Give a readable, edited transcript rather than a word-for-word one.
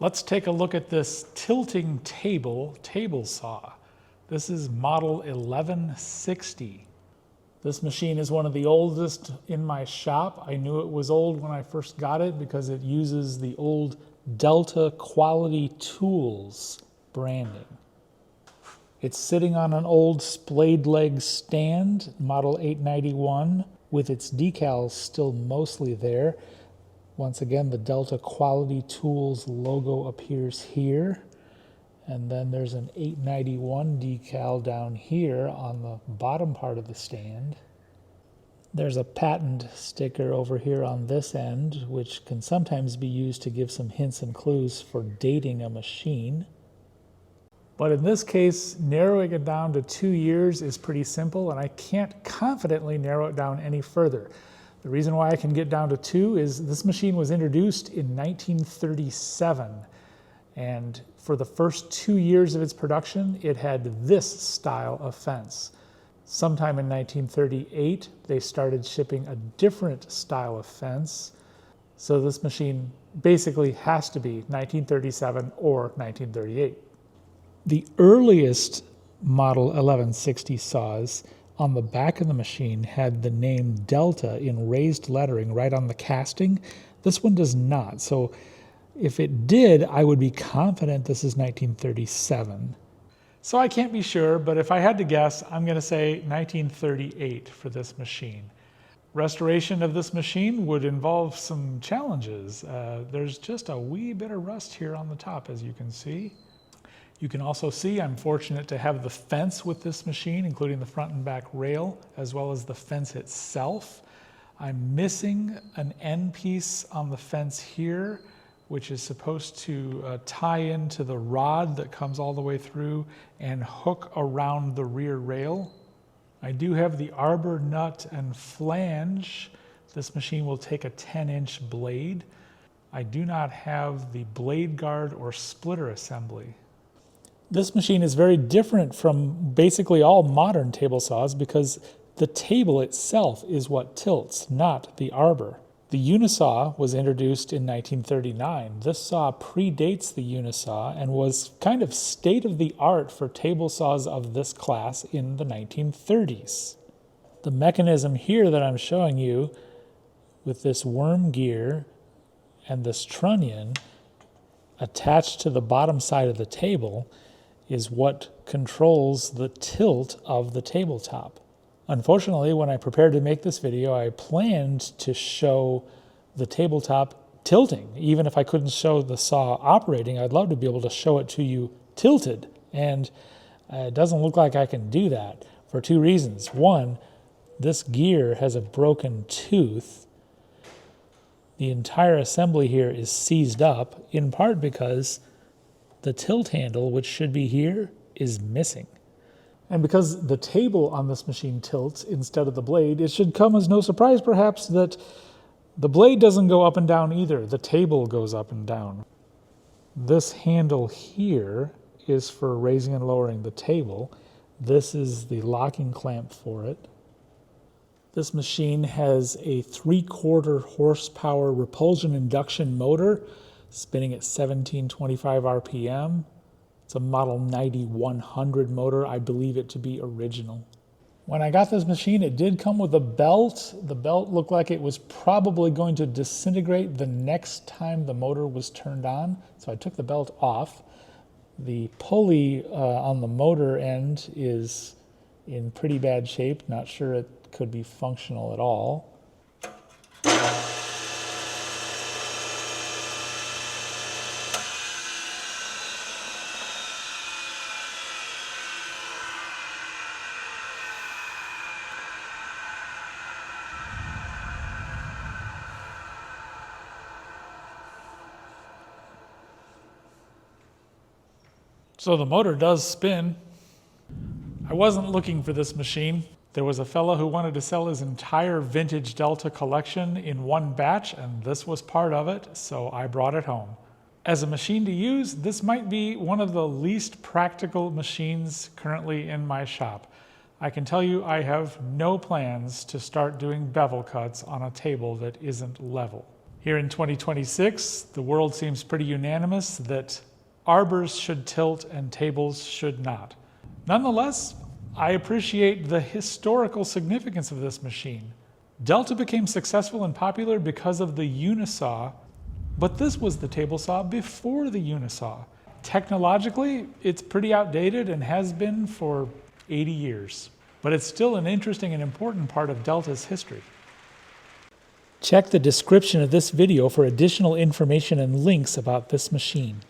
Let's take a look at this tilting table saw. This is model 1160. This machine is one of the oldest in my shop. I knew it was old when I first got it because it uses the old Delta Quality Tools branding. It's sitting on an old splayed leg stand, model 891, with its decals still mostly there. Once again, the Delta Quality Tools logo appears here. And then there's an 891 decal down here on the bottom part of the stand. There's a patent sticker over here on this end, which can sometimes be used to give some hints and clues for dating a machine. But in this case, narrowing it down to 2 years is pretty simple, and I can't confidently narrow it down any further. The reason why I can get down to 2 is this machine was introduced in 1937, and for the first 2 years of its production, it had this style of fence. Sometime in 1938, they started shipping a different style of fence, so this machine basically has to be 1937 or 1938. The earliest model 1160 saws on the back of the machine had the name Delta in raised lettering right on the casting. This one does not. So if it did, I would be confident this is 1937. So I can't be sure, but if I had to guess, I'm going to say 1938 for this machine. Restoration of this machine would involve some challenges. There's just a wee bit of rust here on the top, as you can see. You can also see I'm fortunate to have the fence with this machine, including the front and back rail, as well as the fence itself. I'm missing an end piece on the fence here, which is supposed to tie into the rod that comes all the way through and hook around the rear rail. I do have the arbor nut and flange. This machine will take a 10-inch blade. I do not have the blade guard or splitter assembly. This machine is very different from basically all modern table saws because the table itself is what tilts, not the arbor. The Unisaw was introduced in 1939. This saw predates the Unisaw and was kind of state-of-the-art for table saws of this class in the 1930s. The mechanism here that I'm showing you with this worm gear and this trunnion attached to the bottom side of the table is what controls the tilt of the tabletop. Unfortunately, when I prepared to make this video, I planned to show the tabletop tilting. Even if I couldn't show the saw operating, I'd love to be able to show it to you tilted. And it doesn't look like I can do that for 2 reasons. One, this gear has a broken tooth. The entire assembly here is seized up, in part because the tilt handle, which should be here, is missing. And because the table on this machine tilts instead of the blade, it should come as no surprise perhaps that the blade doesn't go up and down either. The table goes up and down. This handle here is for raising and lowering the table. This is the locking clamp for it. This machine has a 3/4 horsepower repulsion induction motor spinning at 1725 RPM. It's a model 9100 motor. I believe it to be original. When I got this machine, it did come with a belt. The belt looked like it was probably going to disintegrate the next time the motor was turned on, so I took the belt off. The pulley on the motor end is in pretty bad shape. Not sure it could be functional at all. So the motor does spin. I wasn't looking for this machine. There was a fellow who wanted to sell his entire vintage Delta collection in one batch, and this was part of it, so I brought it home. As a machine to use, this might be one of the least practical machines currently in my shop. I can tell you I have no plans to start doing bevel cuts on a table that isn't level. Here in 2026, the world seems pretty unanimous that arbors should tilt and tables should not. Nonetheless, I appreciate the historical significance of this machine. Delta became successful and popular because of the Unisaw, but this was the table saw before the Unisaw. Technologically, it's pretty outdated and has been for 80 years, but it's still an interesting and important part of Delta's history. Check the description of this video for additional information and links about this machine.